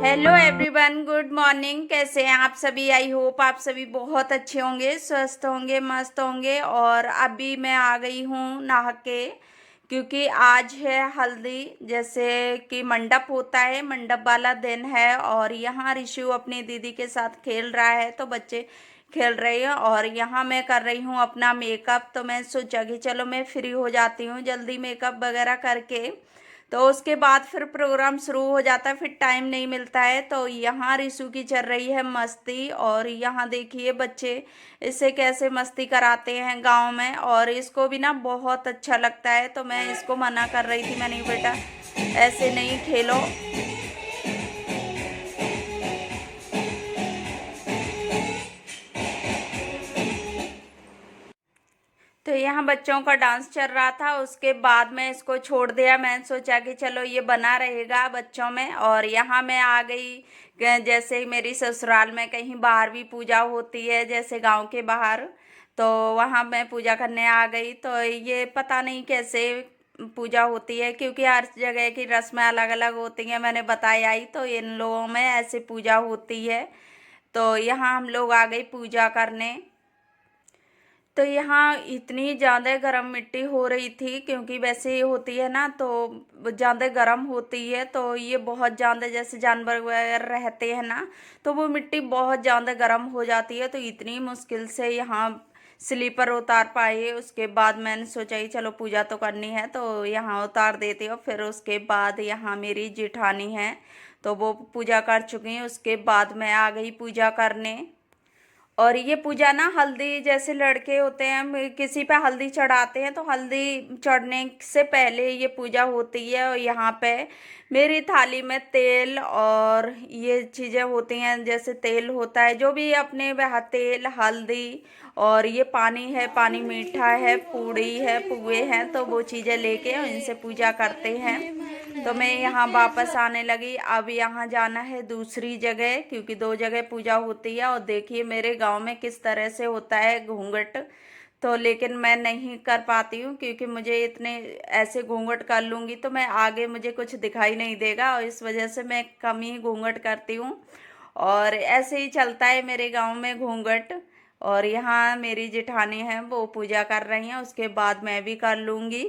Hello everyone, good morning. कैसे हैं आप सभी? आई होप आप सभी बहुत अच्छे होंगे, स्वस्थ होंगे, मस्त होंगे। और अभी मैं आ गई हूँ नहा के, क्योंकि आज है हल्दी। जैसे कि मंडप होता है, मंडप वाला दिन है। और यहाँ ऋषु अपनी दीदी के साथ खेल रहा है, तो बच्चे खेल रहे हैं। और यहाँ मैं कर रही हूँ अपना मेकअप। तो मैं सोचा कि चलो मैं फ्री हो जाती हूँ जल्दी मेकअप वगैरह करके, तो उसके बाद फिर प्रोग्राम शुरू हो जाता है, फिर टाइम नहीं मिलता है। तो यहाँ रिशु की चल रही है मस्ती। और यहाँ देखिए बच्चे इससे कैसे मस्ती कराते हैं गांव में, और इसको भी ना बहुत अच्छा लगता है। तो मैं इसको मना कर रही थी, मैंने बेटा ऐसे नहीं खेलो। तो यहाँ बच्चों का डांस चल रहा था, उसके बाद में इसको छोड़ दिया। मैंने सोचा कि चलो ये बना रहेगा बच्चों में। और यहाँ मैं आ गई, जैसे मेरी ससुराल में कहीं बाहर भी पूजा होती है, जैसे गांव के बाहर, तो वहाँ मैं पूजा करने आ गई। तो ये पता नहीं कैसे पूजा होती है, क्योंकि हर जगह की रस्में अलग अलग होती हैं। मैंने बताया ही, तो इन लोगों में ऐसे पूजा होती है। तो यहाँ हम लोग आ गए पूजा करने। तो यहाँ इतनी ज़्यादा गर्म मिट्टी हो रही थी, क्योंकि वैसे ही होती है ना, तो ज़्यादा गर्म होती है। तो ये बहुत ज़्यादा, जैसे जानवर वगैरह रहते हैं ना, तो वो मिट्टी बहुत ज़्यादा गर्म हो जाती है। तो इतनी मुश्किल से यहाँ स्लीपर उतार पाए। उसके बाद मैंने सोचा कि चलो पूजा तो करनी है, तो यहाँ उतार देती हूँ। फिर उसके बाद यहाँ मेरी जेठानी है, तो वो पूजा कर चुकी हैं। उसके बाद मैं आ गई पूजा करने। और ये पूजा ना, हल्दी जैसे लड़के होते हैं, हम किसी पे हल्दी चढ़ाते हैं, तो हल्दी चढ़ने से पहले ये पूजा होती है। और यहाँ पे मेरी थाली में तेल और ये चीज़ें होती हैं, जैसे तेल होता है, जो भी अपने वह तेल, हल्दी, और ये पानी है, पानी मीठा है, पूड़ी है, पुए हैं, तो वो चीज़ें लेके इनसे पूजा करते हैं। तो मैं यहाँ वापस आने लगी। अब यहाँ जाना है दूसरी जगह, क्योंकि दो जगह पूजा होती है। और देखिए मेरे गांव में किस तरह से होता है घूंघट। तो लेकिन मैं नहीं कर पाती हूँ, क्योंकि मुझे इतने ऐसे घूंघट कर लूँगी तो मैं आगे मुझे कुछ दिखाई नहीं देगा, और इस वजह से मैं कम ही घूंघट करती हूँ। और ऐसे ही चलता है मेरे गांव में घूंघट। और यहाँ मेरी जेठानी है, वो पूजा कर रही हैं, उसके बाद मैं भी कर लूँगी।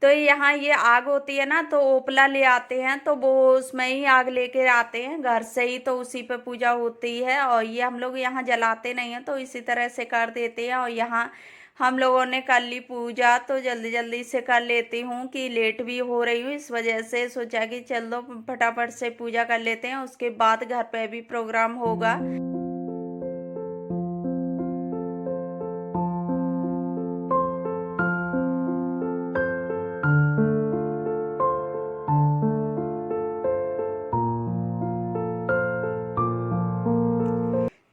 तो यहाँ ये आग होती है ना, तो ओपला ले आते हैं, तो वो उसमें ही आग लेके आते हैं घर से ही, तो उसी पे पूजा होती है। और ये हम लोग यहाँ जलाते नहीं हैं, तो इसी तरह से कर देते हैं। और यहाँ हम लोगों ने कर ली पूजा, तो जल्दी जल्दी से कर लेती हूँ कि लेट भी हो रही हूँ, इस वजह से सोचा कि चल दो फटाफट से पूजा कर लेते हैं, उसके बाद घर पे भी प्रोग्राम होगा।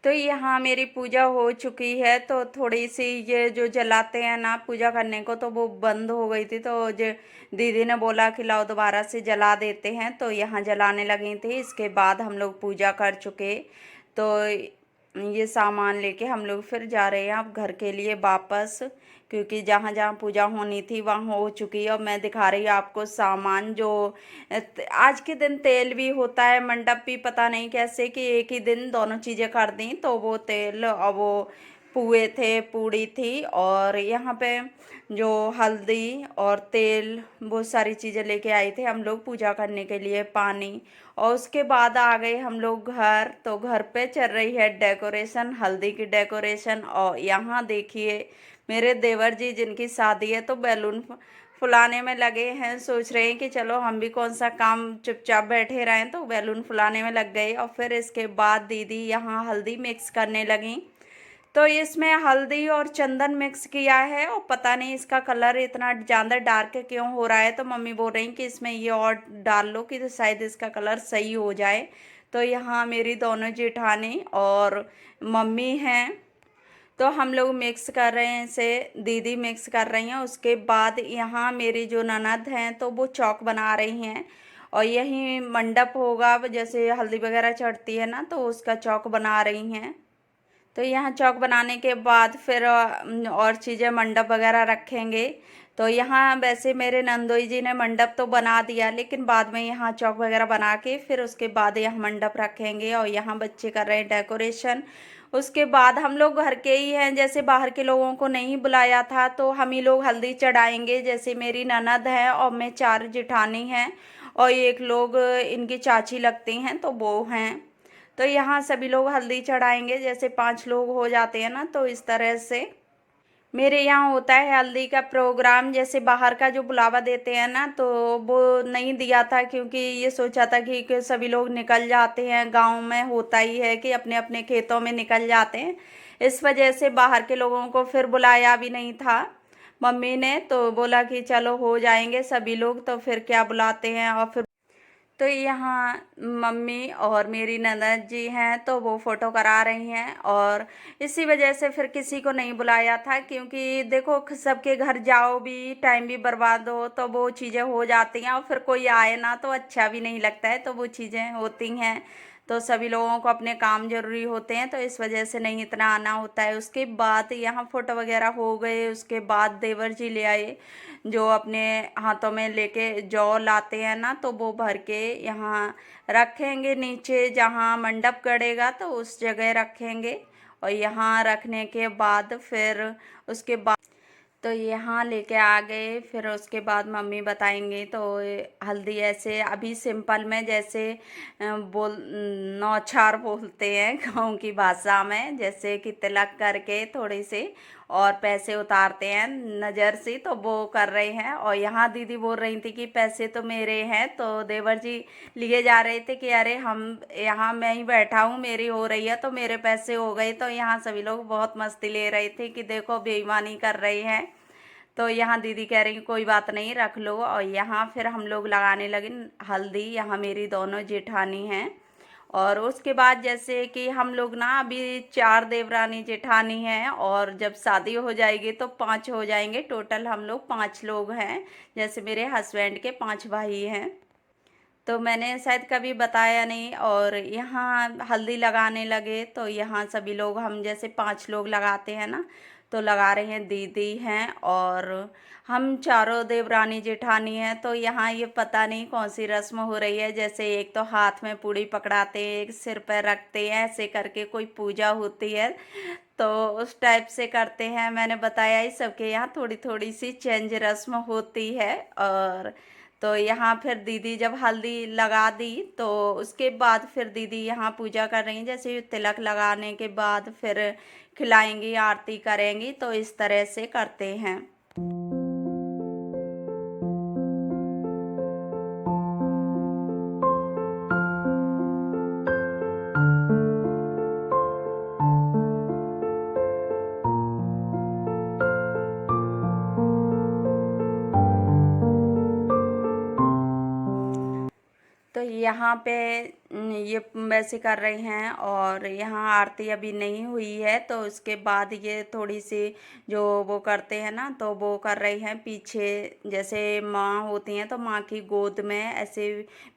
तो यहाँ मेरी पूजा हो चुकी है, तो थोड़ी सी ये जो जलाते हैं ना पूजा करने को, तो वो बंद हो गई थी। तो जो दीदी ने बोला कि लाओ दोबारा से जला देते हैं, तो यहाँ जलाने लगी थी। इसके बाद हम लोग पूजा कर चुके। तो ये सामान लेके हम लोग फिर जा रहे हैं अब घर के लिए वापस, क्योंकि जहाँ जहाँ पूजा होनी थी वहाँ हो चुकी है। और मैं दिखा रही हूँ आपको सामान, जो आज के दिन तेल भी होता है, मंडप भी पता नहीं कैसे कि एक ही दिन दोनों चीज़ें कर दी। तो वो तेल और वो पुए थे, पूड़ी थी, और यहाँ पे जो हल्दी और तेल, वो सारी चीज़ें लेके आए थे हम लोग पूजा करने के लिए, पानी। और उसके बाद आ गए हम लोग घर। तो घर पे चल रही है डेकोरेशन, हल्दी की डेकोरेशन। और यहाँ देखिए मेरे देवर जी जिनकी शादी है, तो बैलून फुलाने में लगे हैं। सोच रहे हैं कि चलो हम भी कौन सा काम चुपचाप बैठे रहें, तो बैलून फुलाने में लग गए। और फिर इसके बाद दीदी यहाँ हल्दी मिक्स करने लगी। तो इसमें हल्दी और चंदन मिक्स किया है, और पता नहीं इसका कलर इतना ज़्यादा डार्क क्यों हो रहा है। तो मम्मी बोल रही कि इसमें ये और डाल लो, कि तो शायद इसका कलर सही हो जाए। तो यहाँ मेरी दोनों जेठानी और मम्मी हैं, तो हम लोग मिक्स कर रहे हैं इसे, दीदी मिक्स कर रही हैं। उसके बाद यहाँ मेरी जो ननद हैं, तो वो चौक बना रही हैं। और यही मंडप होगा, जैसे हल्दी वगैरह चढ़ती है ना, तो उसका चौक बना रही हैं। तो यहाँ चौक बनाने के बाद फिर और चीज़ें मंडप वगैरह रखेंगे। तो यहाँ वैसे मेरे नंदोई जी ने मंडप तो बना दिया, लेकिन बाद में यहाँ चौक वगैरह बना के फिर उसके बाद यहाँ मंडप रखेंगे और यहाँ बच्चे कर रहे हैं डेकोरेशन। उसके बाद हम लोग घर के ही हैं, जैसे बाहर के लोगों को नहीं बुलाया था तो हम ही लोग हल्दी चढ़ाएंगे। जैसे मेरी ननद है और मैं 4 जेठानी हैं और एक लोग इनकी चाची लगती हैं तो वो हैं। तो यहाँ सभी लोग हल्दी चढ़ाएंगे, जैसे 5 लोग हो जाते हैं ना, तो इस तरह से मेरे यहाँ होता है हल्दी का प्रोग्राम। जैसे बाहर का जो बुलावा देते हैं ना, तो वो नहीं दिया था, क्योंकि ये सोचा था कि सभी लोग निकल जाते हैं, गांव में होता ही है कि अपने अपने खेतों में निकल जाते हैं। इस वजह से बाहर के लोगों को फिर बुलाया भी नहीं था। मम्मी ने तो बोला कि चलो हो जाएंगे सभी लोग, तो फिर क्या बुलाते हैं। और फिर तो यहाँ मम्मी और मेरी ननद जी हैं तो वो फ़ोटो करा रही हैं, और इसी वजह से फिर किसी को नहीं बुलाया था, क्योंकि देखो सबके घर जाओ भी, टाइम भी बर्बाद हो, तो वो चीज़ें हो जाती हैं और फिर कोई आए ना तो अच्छा भी नहीं लगता है, तो वो चीज़ें होती हैं। तो सभी लोगों को अपने काम ज़रूरी होते हैं, तो इस वजह से नहीं इतना आना होता है। उसके बाद यहाँ फ़ोटो वगैरह हो गए, उसके बाद देवर जी ले आए जो अपने हाथों में लेके जौ लाते हैं ना, तो वो भर के यहाँ रखेंगे नीचे जहाँ मंडप गड़ेगा, तो उस जगह रखेंगे। और यहाँ रखने के बाद फिर उसके बाद तो यहाँ लेके आ गए। फिर उसके बाद मम्मी बताएंगे। तो हल्दी ऐसे अभी सिंपल में जैसे बोल नौछार बोलते हैं गाँव की भाषा में, जैसे कि तिलक करके थोड़ी सी और पैसे उतारते हैं नज़र से, तो वो कर रहे हैं। और यहाँ दीदी बोल रही थी कि पैसे तो मेरे हैं, तो देवर जी लिए जा रहे थे कि अरे हम यहाँ मैं ही बैठा हूँ, मेरी हो रही है तो मेरे पैसे हो गए। तो यहाँ सभी लोग बहुत मस्ती ले रहे थे कि देखो बेईमानी कर रहे हैं। तो यहाँ दीदी कह रही कोई बात नहीं रख लो। और यहाँ फिर हम लोग लगाने लगे हल्दी। यहाँ मेरी दोनों जेठानी हैं। और उसके बाद जैसे कि हम लोग ना अभी 4 देवरानी जेठानी हैं, और जब शादी हो जाएगी तो 5 हो जाएंगे। टोटल हम लोग 5 लोग हैं, जैसे मेरे हस्बैंड के 5 भाई हैं। तो मैंने शायद कभी बताया नहीं। और यहाँ हल्दी लगाने लगे तो यहाँ सभी लोग, हम जैसे 5 लोग लगाते हैं ना, तो लगा रहे हैं दीदी हैं और हम चारों देवरानी जेठानी हैं। तो यहाँ ये पता नहीं कौन सी रस्म हो रही है, जैसे एक तो हाथ में पूड़ी पकड़ाते हैं, एक सिर पर रखते हैं, ऐसे करके कोई पूजा होती है, तो उस टाइप से करते हैं। मैंने बताया ही सबके यहाँ थोड़ी थोड़ी सी चेंज रस्म होती है। और तो यहाँ फिर दीदी जब हल्दी लगा दी तो उसके बाद फिर दीदी यहाँ पूजा कर रही हैं। जैसे तिलक लगाने के बाद फिर खिलाएंगी, आरती करेंगी, तो इस तरह से करते हैं। तो यहाँ पे ये वैसे कर रही हैं। और यहाँ आरती अभी नहीं हुई है, तो उसके बाद ये थोड़ी सी जो वो करते हैं ना, तो वो कर रही हैं पीछे। जैसे माँ होती हैं तो माँ की गोद में ऐसे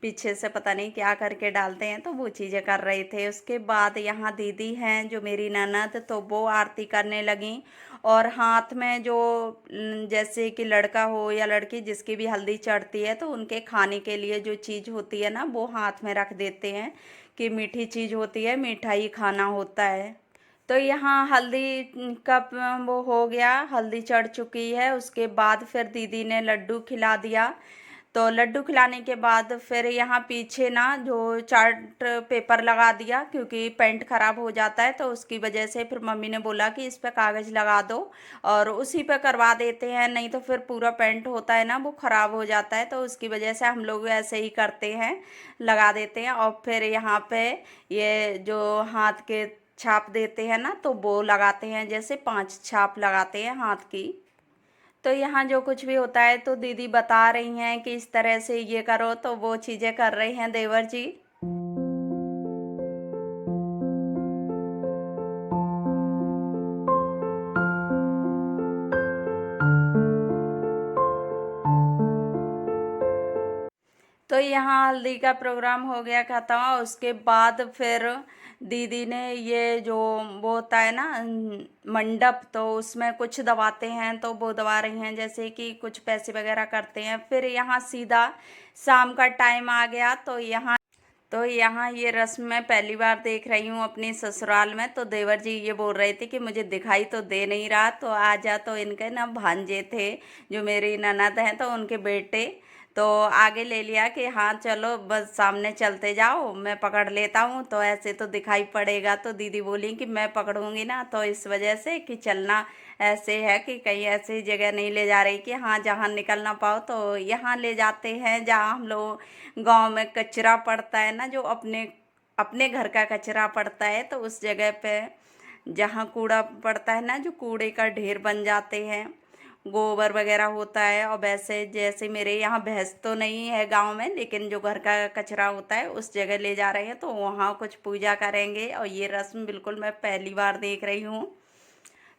पीछे से पता नहीं क्या करके डालते हैं, तो वो चीज़ें कर रहे थे। उसके बाद यहाँ दीदी हैं जो मेरी ननद, तो वो आरती करने लगी। और हाथ में जो जैसे कि लड़का हो या लड़की जिसकी भी हल्दी चढ़ती है, तो उनके खाने के लिए जो चीज़ होती है ना, वो हाथ में रख देते हैं कि मीठी चीज़ होती है, मीठा ही खाना होता है। तो यहाँ हल्दी का वो हो गया, हल्दी चढ़ चुकी है। उसके बाद फिर दीदी ने लड्डू खिला दिया। तो लड्डू खिलाने के बाद फिर यहाँ पीछे ना जो चार्ट पेपर लगा दिया, क्योंकि पेंट खराब हो जाता है, तो उसकी वजह से फिर मम्मी ने बोला कि इस पे कागज़ लगा दो और उसी पे करवा देते हैं, नहीं तो फिर पूरा पेंट होता है ना वो ख़राब हो जाता है। तो उसकी वजह से हम लोग ऐसे ही करते हैं, लगा देते हैं। और फिर यहाँ पे ये जो हाथ के छाप देते हैं ना, तो वो लगाते हैं, जैसे 5 छाप लगाते हैं हाथ की। तो यहाँ जो कुछ भी होता है तो दीदी बता रही हैं कि इस तरह से ये करो, तो वो चीज़ें कर रहे हैं देवर जी। तो यहाँ हल्दी का प्रोग्राम हो गया ख़त्म। उसके बाद फिर दीदी ने ये जो वो होता है ना मंडप, तो उसमें कुछ दबाते हैं, तो वो दबा रही हैं, जैसे कि कुछ पैसे वगैरह करते हैं। फिर यहाँ सीधा शाम का टाइम आ गया। तो यहाँ ये रस्म मैं पहली बार देख रही हूँ अपनी ससुराल में। तो देवर जी ये बोल रहे थे कि मुझे दिखाई तो दे नहीं रहा, तो आ जा। तो इनके ना भांजे थे जो मेरी ननद हैं, तो उनके बेटे तो आगे ले लिया कि हाँ चलो बस सामने चलते जाओ, मैं पकड़ लेता हूँ, तो ऐसे तो दिखाई पड़ेगा। तो दीदी बोली कि मैं पकड़ूंगी ना, तो इस वजह से कि चलना ऐसे है कि कहीं ऐसी जगह नहीं ले जा रही कि हाँ जहाँ निकल ना पाओ। तो यहाँ ले जाते हैं जहाँ हम लोग गांव में कचरा पड़ता है ना, जो अपने अपने घर का कचरा पड़ता है, तो उस जगह पे जहाँ कूड़ा पड़ता है ना, जो कूड़े का ढेर बन जाते हैं, गोबर वगैरह होता है। और वैसे जैसे मेरे यहाँ भैंस तो नहीं है गांव में, लेकिन जो घर का कचरा होता है उस जगह ले जा रहे हैं, तो वहाँ कुछ पूजा करेंगे। और ये रस्म बिल्कुल मैं पहली बार देख रही हूँ।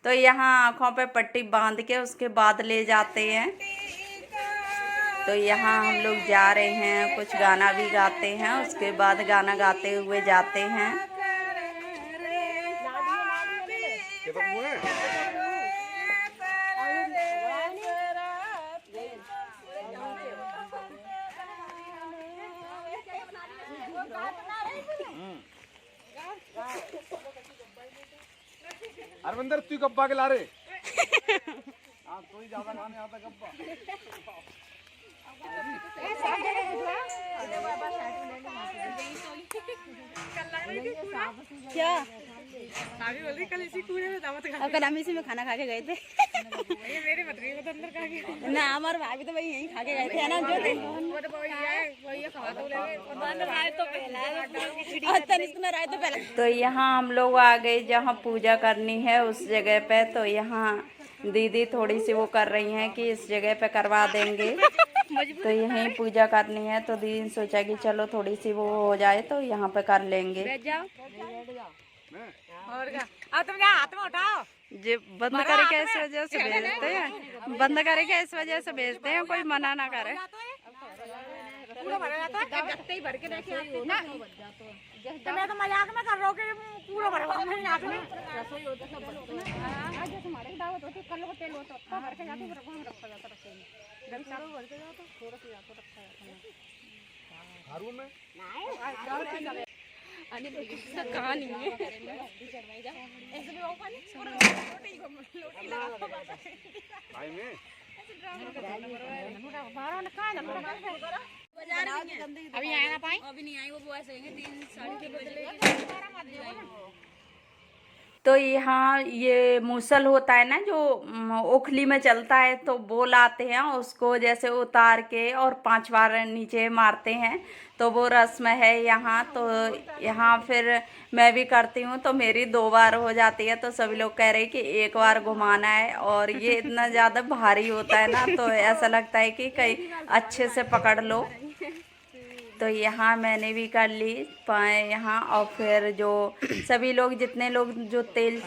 तो यहाँ आँखों पे पट्टी बांध के उसके बाद ले जाते हैं। तो यहाँ हम लोग जा रहे हैं, कुछ गाना भी गाते हैं, उसके बाद गाना गाते हुए जाते हैं। अरविंदर तू गप्पा के ला रे। हाँ तो ही ज्यादा गाने आता गप्पा। क्या भाभी बोल रही कल इसी कूड़े में दावत खा कल हम इसी में खाना खा के गए थे। ये मेरे बतरी में तो अंदर खा के ना हमारे भाभी तो वही यहीं खा के गए थे, है ना जो थे। वो तो वही खवा तो ले बंद राय तो पहला और तनिष्क में राय तो पहले। तो यहाँ हम लोग आ गए जहाँ पूजा करनी है उस जगह पे। तो यहाँ दीदी थोड़ी सी वो कर रही हैं कि इस जगह पे करवा देंगे, तो यहीं पूजा करनी है। तो दीदी ने सोचा कि चलो थोड़ी सी वो हो जाए तो यहाँ पे कर लेंगे। बैठ जाओ और क्या। अब तुम क्या हाथ में उठाओ। जे बंद करे क्या इस वजह से भेजते हैं, बंद करे क्या इस वजह से भेजते हैं, कोई मना ना करे। पूरा भरा जाता है, गत्ते ही भर के रखे आते ना। तो मैं तो मजाक में कर रहा हूँ कि पूरा भरा हुआ मेरे हाथ में रसोई होता सब बर्तन है। जैसे हमारे दावत होती कल को तेल होता है भर के जाते हैं, हम रखा जाता रसोई में। जब चारों भर के जाओ तो थोड़ा सा जाता रखा जाता है हारू में नहीं अरे कहाँ नहीं है ऐसे भी वो पानी पूरा लोटी लगा भाई में अभी आया ना पाए अभी नहीं आई, वो ऐसे 3-3:30 बजे। तो यहाँ ये मूसल होता है ना जो ओखली में चलता है, तो वो लाते हैं, उसको जैसे उतार के और 5 बार नीचे मारते हैं। तो वो रस्म है यहाँ। तो यहाँ फिर मैं भी करती हूँ, तो मेरी 2 बार हो जाती है। तो सभी लोग कह रहे हैं कि 1 बार घुमाना है, और ये इतना ज़्यादा भारी होता है ना, तो ऐसा लगता है कि कहीं अच्छे से पकड़ लो। तो यहाँ मैंने भी कर ली पाए यहाँ। और फिर जो सभी लोग जितने लोग जो तेल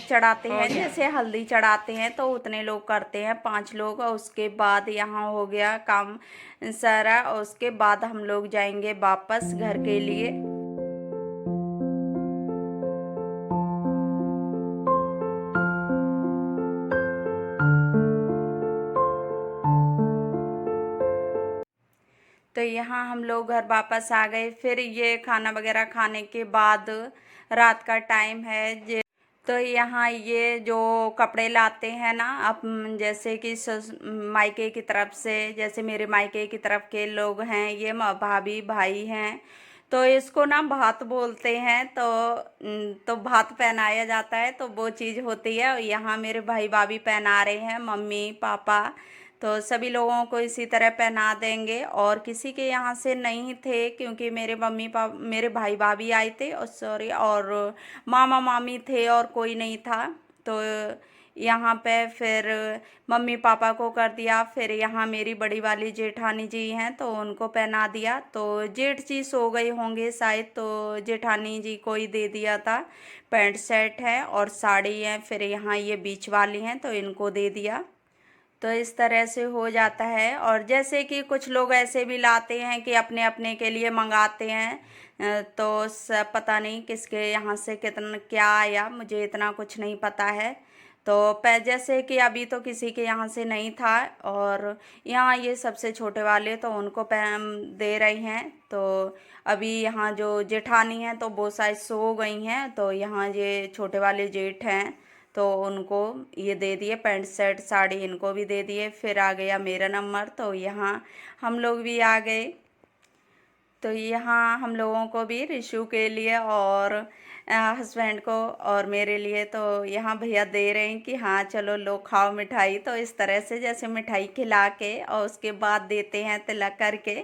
चढ़ाते हैं, जैसे हल्दी चढ़ाते हैं, तो उतने लोग करते हैं, 5 लोग। और उसके बाद यहाँ हो गया काम सारा, और उसके बाद हम लोग जाएंगे वापस घर के लिए। तो यहाँ हम लोग घर वापस आ गए। फिर ये खाना वगैरह खाने के बाद रात का टाइम है। तो यहाँ ये जो कपड़े लाते हैं ना, अब जैसे कि मायके की तरफ से, जैसे मेरे मायके की तरफ के लोग हैं, ये भाभी भाई हैं, तो इसको ना भात बोलते हैं। तो भात पहनाया जाता है, तो वो चीज़ होती है। और यहाँ मेरे भाई भाभी पहना रहे हैं, मम्मी पापा, तो सभी लोगों को इसी तरह पहना देंगे। और किसी के यहाँ से नहीं थे, क्योंकि मेरे भाई भाभी आए थे, और सॉरी, और मामा मामी थे, और कोई नहीं था। तो यहाँ पे फिर मम्मी पापा को कर दिया। फिर यहाँ मेरी बड़ी वाली जेठानी जी हैं, तो उनको पहना दिया। तो जेठ जी सो गए होंगे शायद, तो जेठानी जी को ही दे दिया था। पैंट शर्ट है और साड़ी है। फिर यहाँ ये बीच वाली हैं, तो इनको दे दिया। तो इस तरह से हो जाता है। और जैसे कि कुछ लोग ऐसे भी लाते हैं कि अपने अपने के लिए मंगाते हैं, तो सब पता नहीं किसके यहाँ से कितना क्या आया, मुझे इतना कुछ नहीं पता है। तो जैसे कि अभी तो किसी के यहाँ से नहीं था, और यहाँ ये सबसे छोटे वाले तो उनको दे रही हैं। तो अभी यहाँ जो जेठानी हैं तो वो शायद सो गई हैं, तो यहाँ ये छोटे वाले जेठ हैं तो उनको ये दे दिए, पैंट शर्ट साड़ी इनको भी दे दिए। फिर आ गया मेरा नंबर, तो यहाँ हम लोग भी आ गए। तो यहाँ हम लोगों को भी रिशु के लिए और हस्बैंड को और मेरे लिए तो यहाँ भैया दे रहे हैं कि हाँ चलो लो खाओ मिठाई। तो इस तरह से जैसे मिठाई खिला के और उसके बाद देते हैं तिलक करके,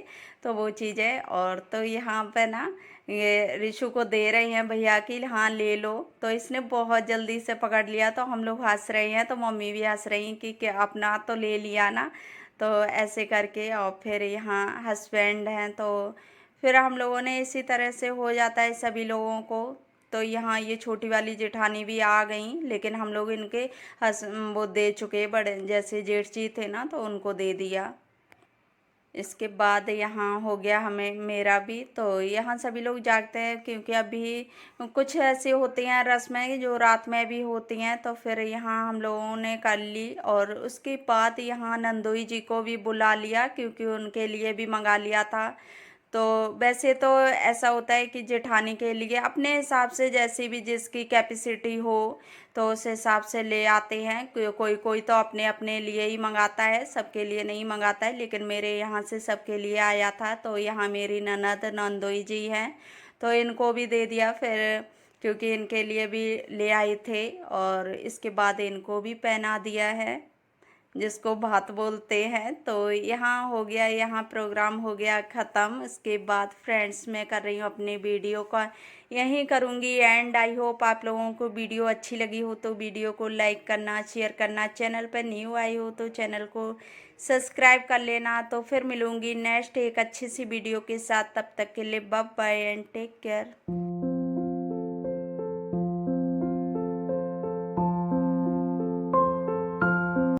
तो वो चीज़ें। और तो यहाँ पे ना ये रिशु को दे रहे हैं भैया कि हाँ ले लो, तो इसने बहुत जल्दी से पकड़ लिया। तो हम लोग हंस रहे हैं, तो मम्मी भी हंस रही हैं कि क्या अपना तो ले लिया ना, तो ऐसे करके। और फिर यहाँ हस्बैंड हैं, तो फिर हम लोगों ने इसी तरह से हो जाता है सभी लोगों को। तो यहाँ ये छोटी वाली जेठानी भी आ गई, लेकिन हम लोग इनके वो दे चुके, बड़े जैसे जेठ जी थे ना तो उनको दे दिया। इसके बाद यहाँ हो गया हमें मेरा भी। तो यहाँ सभी लोग जागते हैं क्योंकि अभी कुछ ऐसे होती हैं रस्में जो रात में भी होती हैं। तो फिर यहाँ हम लोगों ने कर ली, और उसके बाद यहाँ नंदोई जी को भी बुला लिया क्योंकि उनके लिए भी मंगा लिया था। तो वैसे तो ऐसा होता है कि जेठानी के लिए अपने हिसाब से जैसी भी जिसकी कैपेसिटी हो तो उस हिसाब से ले आते हैं। कोई कोई तो अपने अपने लिए ही मंगाता है, सबके लिए नहीं मंगाता है, लेकिन मेरे यहाँ से सबके लिए आया था। तो यहाँ मेरी ननद नंदोई जी हैं, तो इनको भी दे दिया फिर, क्योंकि इनके लिए भी ले आए थे। और इसके बाद इनको भी पहना दिया है, जिसको भात बोलते हैं। तो यहाँ हो गया, यहाँ प्रोग्राम हो गया ख़त्म। इसके बाद फ्रेंड्स मैं कर रही हूँ अपने वीडियो का यहीं करूँगी एंड। आई होप आप लोगों को वीडियो अच्छी लगी हो तो वीडियो को लाइक करना, शेयर करना, चैनल पर न्यू आई हो तो चैनल को सब्सक्राइब कर लेना। तो फिर मिलूँगी नेक्स्ट एक अच्छी सी वीडियो के साथ, तब तक के लिए bye bye and take care.